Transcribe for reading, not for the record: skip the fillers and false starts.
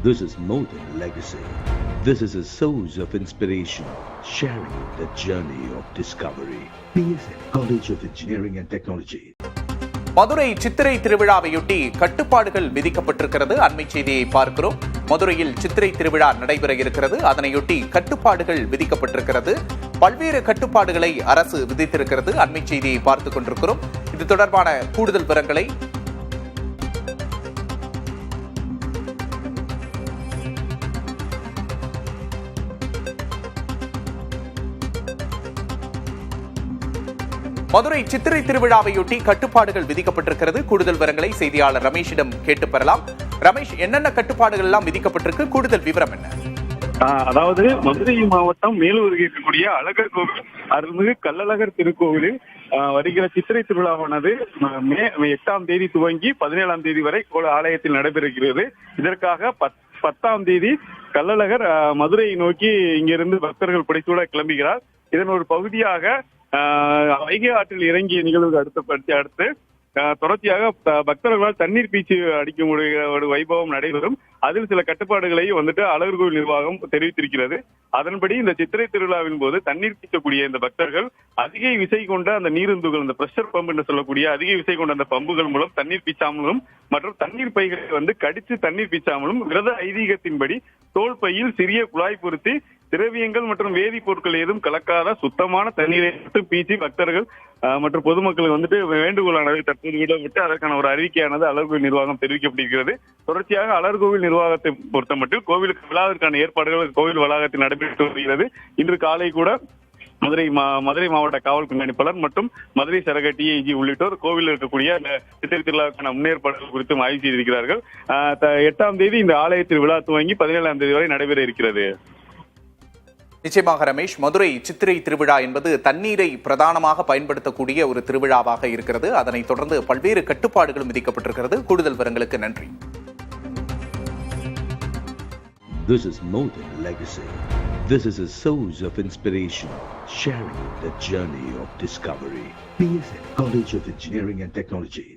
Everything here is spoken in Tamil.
This is more than legacy. This is a source of inspiration, sharing the journey of discovery. PSN College of Engineering and Technology. Madurai சித்திரை திருவிழாவையொட்டி கட்டுப்பாடுகள் விதிக்கப்பட்டிருக்கிறது. அண்மை செய்தியை பார்க்கிறோம். மதுரையில் சித்திரை திருவிழா நடைபெற இருக்கிறது. அதனையொட்டி கட்டுப்பாடுகள் விதிக்கப்பட்டிருக்கிறது. பல்வேறு கட்டுப்பாடுகளை அரசு விதித்திருக்கிறது. அண்மை செய்தியை பார்த்துக் கொண்டிருக்கிறோம். இது தொடர்பான கூடுதல் விவரங்களை மதுரை சித்திரை திருவிழாவையொட்டி கட்டுப்பாடுகள் விதிக்கப்பட்டிருக்கிறது. கூடுதல் விவரங்களை செய்தியாளர் ரமேஷிடம் கேட்டு பெறலாம். ரமேஷ், என்னென்ன கட்டுப்பாடுகள் எல்லாம் விதிக்கப்பட்டிருக்கு? கூடுதல் விவரம் என்ன? அதாவது மதுரை மாவட்டம் மேலூர் இருக்கக்கூடிய அழகர் கோவில் அருள்மிகு கள்ளழகர் திருக்கோவிலில் வருகிற சித்திரை திருவிழாவானது மே 8ஆம் தேதி துவங்கி 17ஆம் தேதி வரை ஆலயத்தில் நடைபெறுகிறது. இதற்காக 10ஆம் தேதி கள்ளழகர் மதுரையை நோக்கி இங்கிருந்து பக்தர்கள் புடைசூழ கிளம்புகிறார். இதன் ஒரு பகுதியாக வைகை ஆற்றில் இறங்கிய நிகழ்வுக்கு அடுத்து தொடர்ச்சியாக பக்தர்களால் தண்ணீர் பீச்சு அடிக்கும் ஒரு வைபவம் நடைபெறும். அதில் சில கட்டுப்பாடுகளை அழகர் கோவில் நிர்வாகம் தெரிவித்திருக்கிறது. அதன்படி இந்த சித்திரை திருவிழாவின் போது தண்ணீர் பீச்சக்கூடிய இந்த பக்தர்கள் அதிக விசை கொண்ட அந்த நீருந்துகள், இந்த பிரஷர் பம்ப் என்று சொல்லக்கூடிய அதிக விசை கொண்ட அந்த பம்புகள் மூலம் தண்ணீர் பீச்சாமலும் மற்றும் தண்ணீர் பைகளை கடிச்சு தண்ணீர் பீச்சாமலும் விரத ஐதீகத்தின்படி தோல் பையில் சிறிய குழாய் பொருத்தி திரவியங்கள் மற்றும் வேதிப்பொருட்கள் ஏதும் கலக்காத சுத்தமான தண்ணீரை மட்டும் பீச்சி பக்தர்கள் மற்றும் பொதுமக்களுக்கு வேண்டுகோளானது தற்போது விடப்பட்டு அதற்கான ஒரு அறிவிக்கையானது அழகர் கோவில் நிர்வாகம் தெரிவிக்கப்பட்டிருக்கிறது. தொடர்ச்சியாக அழகர் கோவில் நிர்வாகத்தை பொறுத்தமட்டில் கோவிலுக்கு விழாவிற்கான ஏற்பாடுகள் கோவில் வளாகத்தில் நடைபெற்று வருகிறது. இன்று காலை கூட மதுரை மாவட்ட காவல் கண்காணிப்பாளர் மற்றும் மதுரை சரக டிஐஜி உள்ளிட்டோர் கோவிலில் இருக்கக்கூடிய சித்திரை திருவிழாவுக்கான முன்னேற்பாடுகள் குறித்தும் ஆய்வு செய்திருக்கிறார்கள். 8ஆம் தேதி இந்த ஆலயத்தில் விழா துவங்கி 17ஆம் தேதி வரை நடைபெற இருக்கிறது. நிச்சயமாக ரமேஷ், மதுரை சித்திரை திருவிழா என்பது தண்ணீரை பிரதானமாக பயன்படுத்தக்கூடிய ஒரு திருவிழாவாக இருக்கிறது. அதனைத் தொடர்ந்து பல்வேறு கட்டுப்பாடுகளும் விதிக்கப்பட்டிருக்கிறது. கூடுதல் விவரங்களுக்கு நன்றி. This is more than legacy. This is a source of inspiration, sharing the journey of discovery. PSN College of Engineering and Technology.